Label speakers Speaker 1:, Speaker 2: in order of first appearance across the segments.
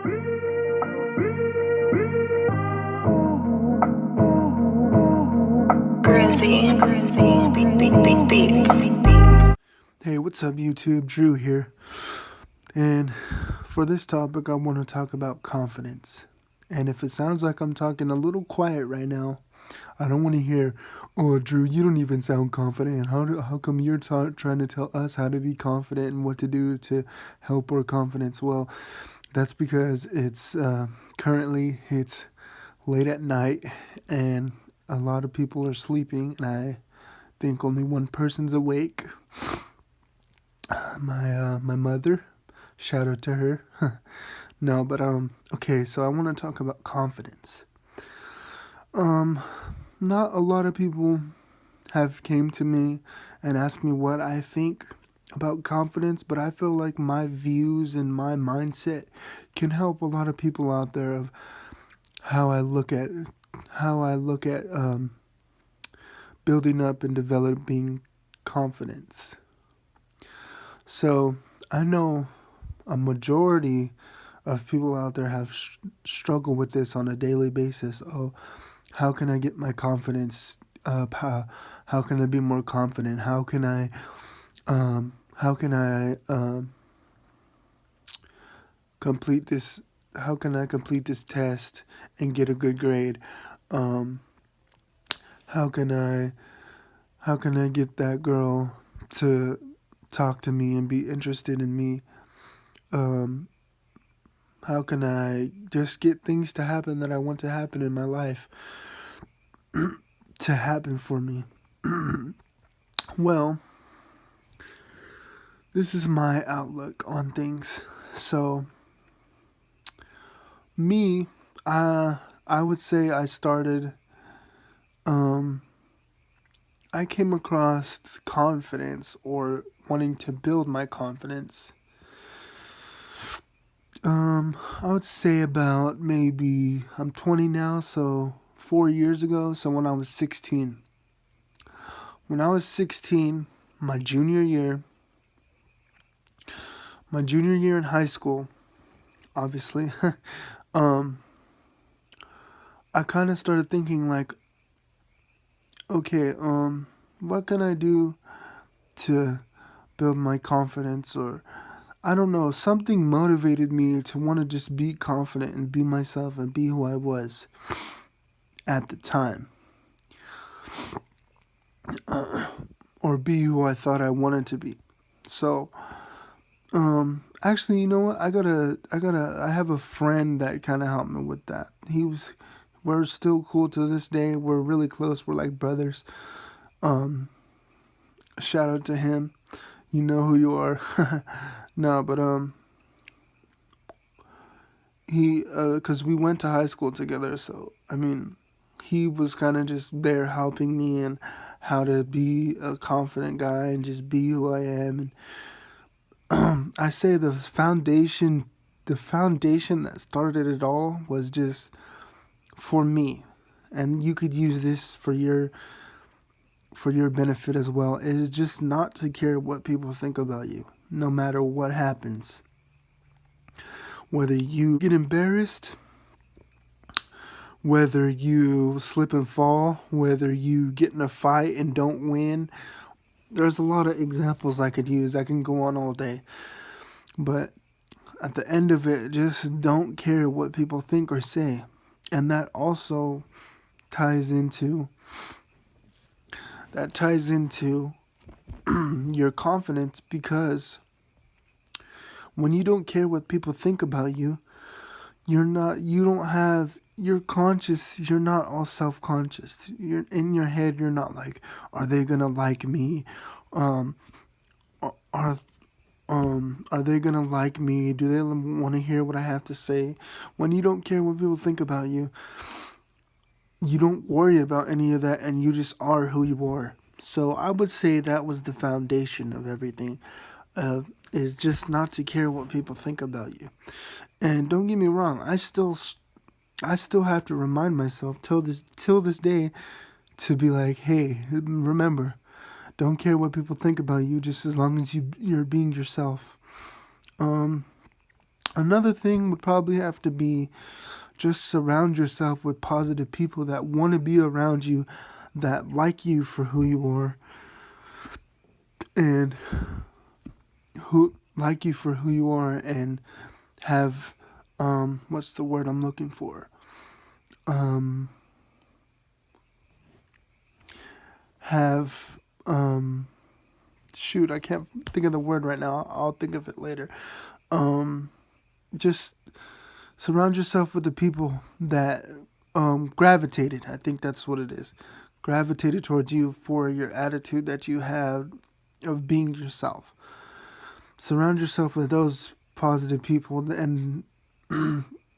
Speaker 1: Beats.
Speaker 2: Hey, what's up, YouTube? Drew here. And for this topic, I want to talk about confidence. And if it sounds like I'm talking a little quiet right now, I don't want to hear, "Oh, Drew, you don't even sound confident. How come you're trying to tell us how to be confident and what to do to help our confidence?" Well, that's because it's currently it's late at night and a lot of people are sleeping, and I think only one person's awake. My mother. Shout out to her. No, but okay, so I want to talk about confidence. Not a lot of people have came to me and asked me what I think about confidence, but I feel like my views and my mindset can help a lot of people out there of how I look at building up and developing confidence. So I know a majority of people out there have struggled with this on a daily basis. Oh, how can I get my confidence up? How can I be more confident? How can I complete this? How can I complete this test and get a good grade? How can I get that girl to talk to me and be interested in me? How can I just get things to happen that I want to happen in my life to happen for me? Well, this is my outlook on things. So, me, I would say I started, I came across confidence or wanting to build my confidence. I would say about maybe, I'm 20 now, so 4 years ago, so when I was 16. When I was 16, my junior year in high school, obviously, I kind of started thinking like, okay, what can I do to build my confidence? Or I don't know, something motivated me to want to just be confident and be myself and be who I was at the time. Or be who I thought I wanted to be. So, actually, you know what? I have a friend that kind of helped me with that. We're still cool to this day. We're really close. We're like brothers. Shout out to him. You know who you are. No, but cause we went to high school together. So I mean, he was kind of just there helping me and how to be a confident guy and just be who I am. And I say the foundation that started it all was just for me, and you could use this for your benefit as well, is just not to care what people think about you, no matter what happens. Whether you get embarrassed, whether you slip and fall, whether you get in a fight and don't win. There's a lot of examples I could use. I can go on all day. But at the end of it, just don't care what people think or say. And that also ties into your confidence, because when you don't care what people think about you, you're not all self-conscious. You're in your head, you're not like, are they gonna like me? Are they gonna like me? Do they want to hear what I have to say? When you don't care what people think about you, you don't worry about any of that, and you just are who you are. So I would say that was the foundation of everything, is just not to care what people think about you. And don't get me wrong, I still have to remind myself till this day to be like, hey, remember, don't care what people think about you, just as long as you're being yourself. Another thing would probably have to be just surround yourself with positive people that want to be around you, that like you for who you are, and who like you for who you are, and have what's the word I'm looking for? Um, have shoot, I can't think of the word right now. I'll think of it later. Um, just surround yourself with the people that gravitated. I think that's what it is. Gravitated towards you for your attitude that you have of being yourself. Surround yourself with those positive people, and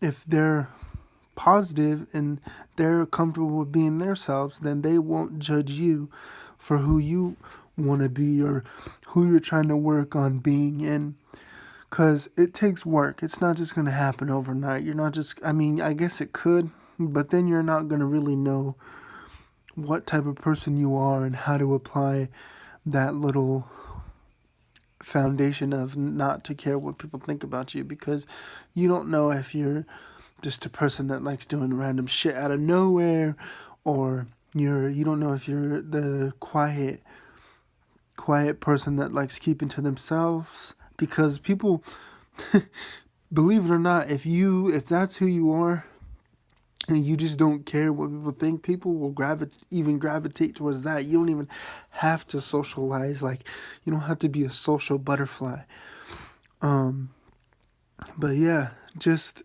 Speaker 2: if they're positive and they're comfortable with being themselves, then they won't judge you for who you want to be or who you're trying to work on being in. Because it takes work. It's not just going to happen overnight. You're not just, I mean, I guess it could, but then you're not going to really know what type of person you are and how to apply that little foundation of not to care what people think about you, because you don't know if you're just a person that likes doing random shit out of nowhere, or you don't know if you're the quiet person that likes keeping to themselves, because people believe it or not, if that's who you are and you just don't care what people think, people will gravitate towards that. You don't even have to socialize. Like, you don't have to be a social butterfly. But yeah, just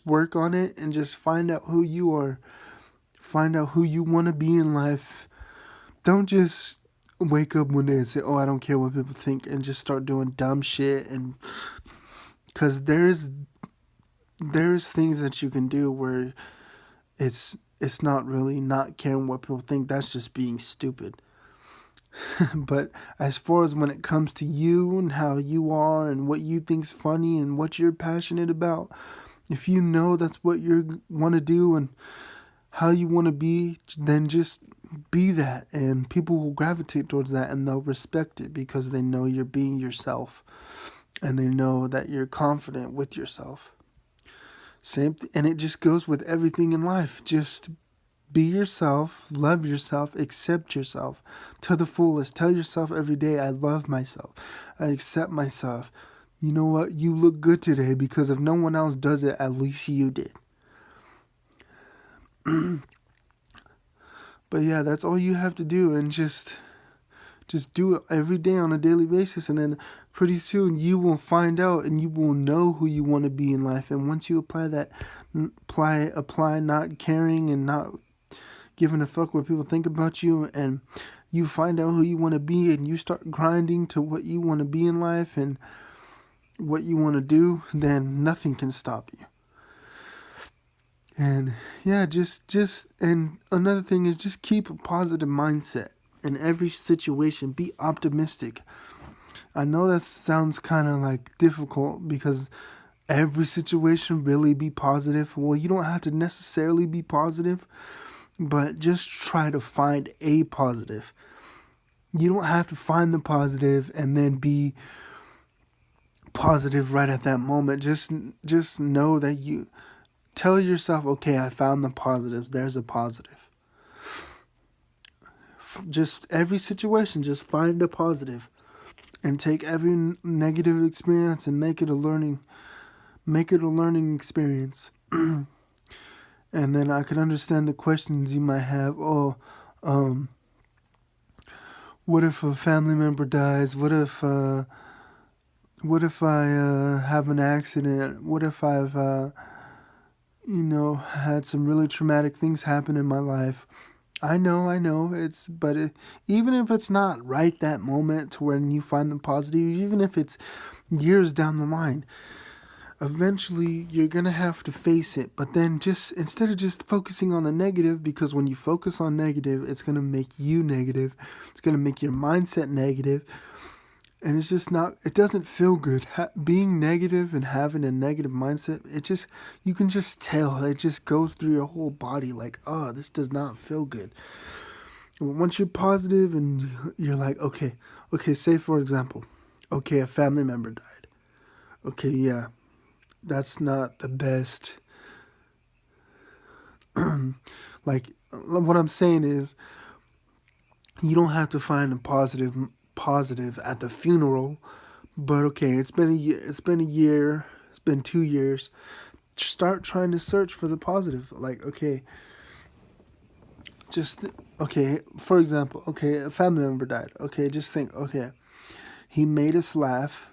Speaker 2: work on it and just find out who you are. Find out who you want to be in life. Don't just wake up one day and say, "Oh, I don't care what people think," and just start doing dumb shit. And because there's things that you can do where it's not really not caring what people think. That's just being stupid. But as far as when it comes to you and how you are and what you think's funny and what you're passionate about, if you know that's what you want to do and how you want to be, then just be that, and people will gravitate towards that and they'll respect it because they know you're being yourself and they know that you're confident with yourself. And it just goes with everything in life. Just be yourself, love yourself, accept yourself to the fullest. Tell yourself every day, I love myself, I accept myself. You know what? You look good today, because if no one else does it, at least you did. But yeah, that's all you have to do, and just do it every day on a daily basis, and then pretty soon you will find out and you will know who you want to be in life. And once you apply that, apply not caring and not giving a fuck what people think about you, and you find out who you want to be and you start grinding to what you want to be in life and what you want to do, then nothing can stop you. And yeah, and another thing is just keep a positive mindset in every situation. Be optimistic. I know that sounds kind of like difficult, because every situation really be positive. Well, you don't have to necessarily be positive, but just try to find a positive. You don't have to find the positive and then be positive right at that moment. Just know that you tell yourself, okay, I found the positives. There's a positive. Just every situation, just find a positive and take every negative experience and make it a learning experience. And then I could understand the questions you might have. What if a family member dies? What if I have an accident? What if I've had some really traumatic things happen in my life? I know, even if it's not right that moment to when you find the positive, even if it's years down the line, eventually you're going to have to face it. But then just, instead of just focusing on the negative, because when you focus on negative, it's going to make you negative. It's going to make your mindset negative. And it's just not, it doesn't feel good. Being negative and having a negative mindset, you can just tell. It just goes through your whole body like, oh, this does not feel good. Once you're positive and you're like, okay, say for example, okay, a family member died. okay, yeah, that's not the best. Like, what I'm saying is, you don't have to find a positive at the funeral. But okay, it's been a year. It's been a year. It's been 2 years. Start trying to search for the positive. Like, okay, okay. For example, okay, a family member died. Okay, just think. Okay, he made us laugh.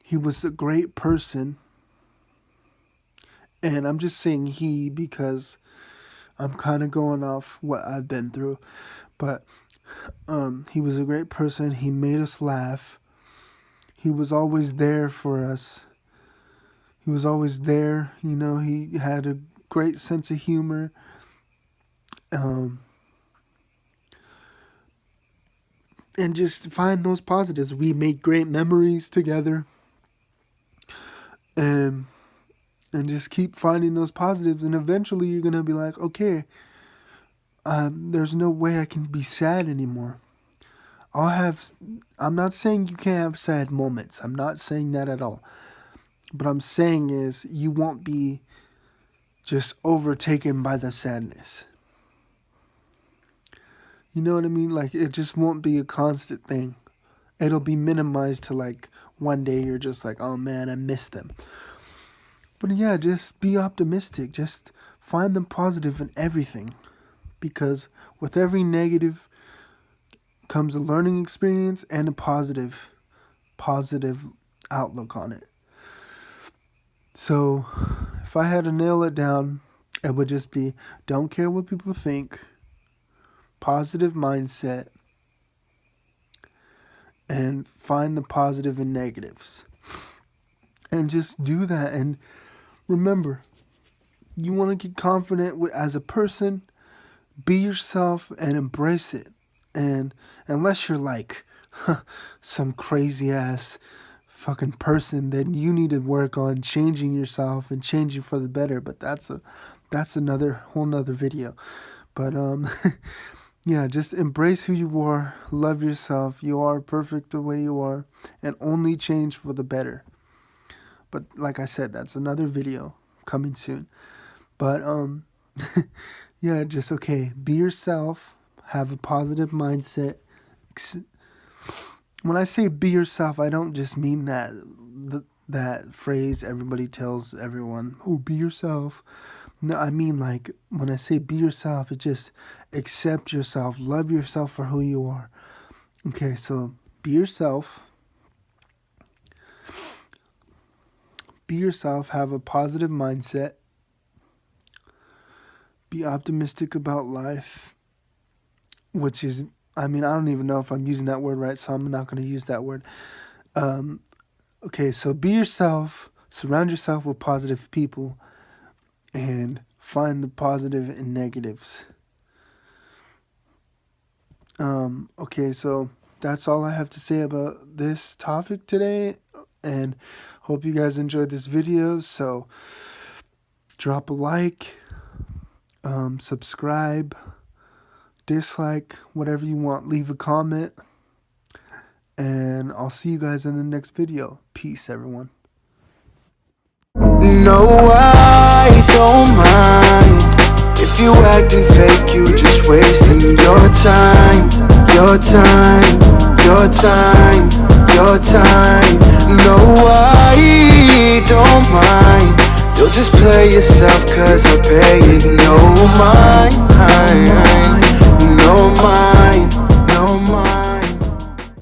Speaker 2: He was a great person. And I'm just saying he because I'm kind of going off what I've been through. But he was a great person. He made us laugh. He was always there for us. He was always there. You know, he had a great sense of humor. And just find those positives. We made great memories together. And just keep finding those positives. And eventually you're going to be like, okay, there's no way I can be sad anymore. I'm not saying you can't have sad moments. I'm not saying that at all. But I'm saying is you won't be just overtaken by the sadness. You know what I mean? Like, it just won't be a constant thing. It'll be minimized to like one day you're just like, oh man, I miss them. But yeah, just be optimistic. Just find the positive in everything. Because with every negative comes a learning experience and a positive outlook on it. So if I had to nail it down, it would just be don't care what people think, positive mindset, and find the positive and negatives. And just do that. And remember, you want to get confident as a person, be yourself and embrace it. And unless you're like some crazy ass fucking person, then you need to work on changing yourself and changing for the better. But that's another whole nother video. But yeah, just embrace who you are, love yourself. You are perfect the way you are, and only change for the better. But like I said, that's another video coming soon. But yeah, just okay, be yourself. Have a positive mindset. When I say be yourself, I don't just mean that phrase everybody tells everyone, oh, be yourself. No, I mean like when I say be yourself, it just accept yourself, love yourself for who you are. Okay, so be yourself. Be yourself, have a positive mindset. Be optimistic about life. Which is, I mean, I don't even know if I'm using that word right, so I'm not going to use that word. Okay, so be yourself, surround yourself with positive people, and find the positive and negatives. Okay, so that's all I have to say about this topic today, and hope you guys enjoyed this video. So drop a like, subscribe, dislike, whatever you want, leave a comment, and I'll see you guys in the next video. Peace, everyone.
Speaker 3: No, I don't mind if you acting fake, you just wasting your time, your time, your time, your time. No, I don't mind, you'll just play yourself cause I pay